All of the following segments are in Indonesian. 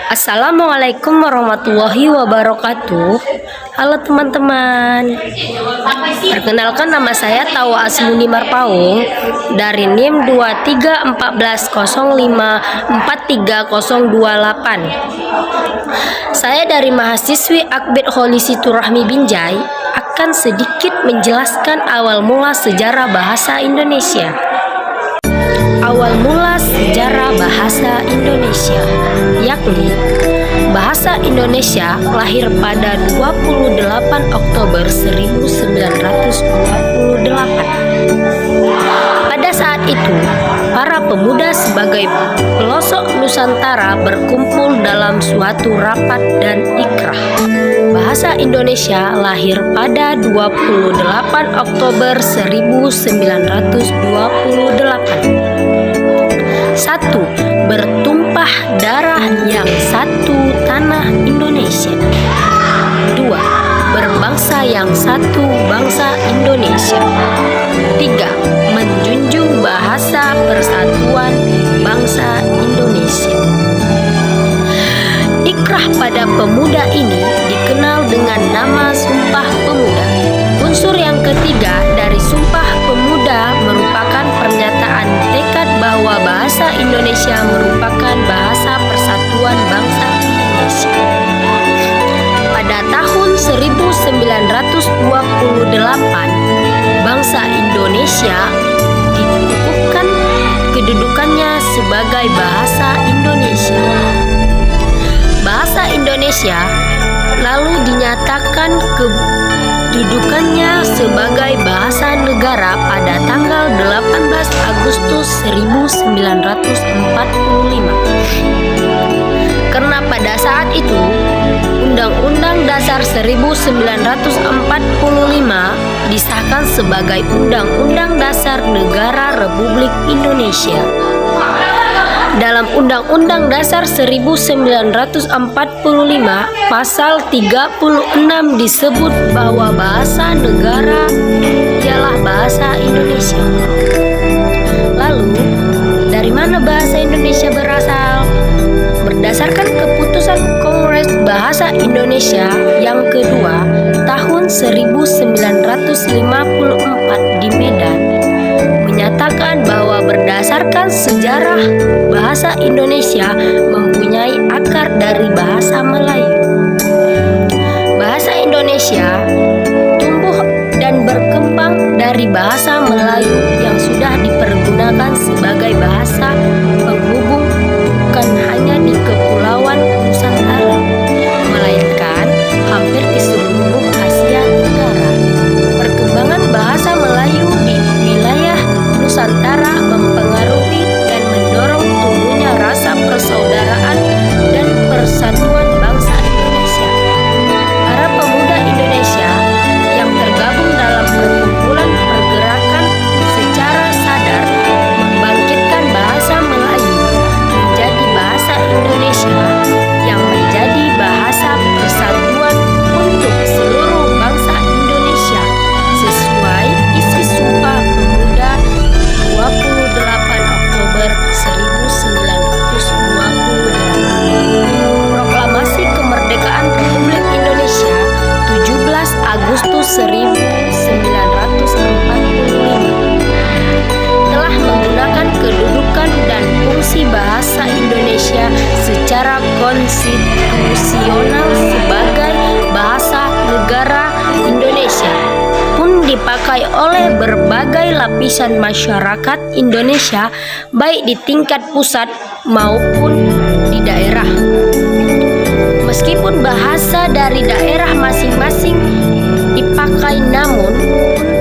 Assalamualaikum warahmatullahi wabarakatuh. Halo teman-teman, perkenalkan nama saya Tawa Asmuni Marpaung dari NIM 2314054328. Saya dari mahasiswi Akbid Holi Siturahmi Binjai akan sedikit menjelaskan awal mula sejarah bahasa Indonesia. Awal mula sejarah bahasa Indonesia, yakni bahasa Indonesia lahir pada 28 Oktober 1928. Pada saat itu, para pemuda sebagai pelosok Nusantara berkumpul dalam suatu rapat dan ikrah. Bahasa Indonesia lahir pada 28 Oktober 1928. 1. Bertumpah darah yang satu tanah Indonesia. 2. Berbangsa yang satu bangsa Indonesia. 3. Menjunjung bahasa persatuan bangsa Indonesia. Ikrah pada pemuda ini dikenal dengan nama Sumpah Pemuda. Unsur yang ketiga dari Sumpah Pemuda merupakan pernyataan tekad bahwa bahasa Indonesia merupakan bahasa persatuan bangsa Indonesia. Pada tahun 1928, bangsa Indonesia dikukuhkan kedudukannya sebagai bahasa Indonesia. Bahasa Indonesia lalu dinyatakan kedudukannya sebagai bahasa negara pada tanggal 18 Agustus 1945. Karena pada saat itu Undang-Undang Dasar 1945 disahkan sebagai Undang-Undang Dasar Negara Republik Indonesia. Dalam Undang-Undang Dasar 1945 pasal 36 disebut bahwa bahasa negara ialah bahasa Indonesia. Lalu, dari mana bahasa Indonesia berasal? Berdasarkan keputusan Kongres Bahasa Indonesia yang kedua tahun 1954 di Medan, menyatakan bahwa berdasarkan sejarah bahasa Indonesia mempunyai akar dari bahasa Melayu. Bahasa Indonesia tumbuh dan berkembang dari bahasa Melayu yang sudah dipergunakan sebagai bahasa penghubung bukan hanya di Kepulauan Nusantara, melainkan hampir di seluruh Asia Tenggara. Perkembangan bahasa Melayu di wilayah Nusantara mempengaruhi dan mendorong tumbuhnya rasa persaudaraan dan persatuan bangsa Indonesia. Para pemuda Indonesia yang tergabung dalam perkumpulan pergerakan secara sadar membangkitkan bahasa Melayu menjadi bahasa Indonesia yang menjadi bahasa persatuan untuk seluruh bangsa Indonesia sesuai isi Sumpah Pemuda 28 Oktober 1928. Proklamasi Kemerdekaan Republik Indonesia 17 Agustus 1945 telah menggunakan kedudukan dan fungsi bahasa Indonesia secara konstitusional sebagai bahasa negara. Indonesia pun dipakai oleh berbagai lapisan masyarakat Indonesia, baik di tingkat pusat maupun di daerah. Meskipun bahasa dari daerah masing-masing dipakai, namun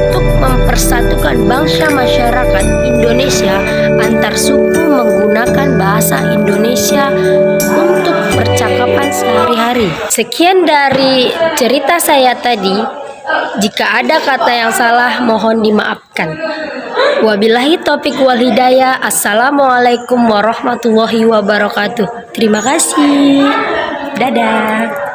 untuk mempersatukan bangsa masyarakat Indonesia antar suku menggunakan bahasa Indonesia untuk percakapan sehari-hari. Sekian dari cerita saya tadi. Jika ada kata yang salah, mohon dimaafkan. Wabillahi taufiq wal hidayah. Assalamualaikum warahmatullahi wabarakatuh. Terima kasih. Dadah.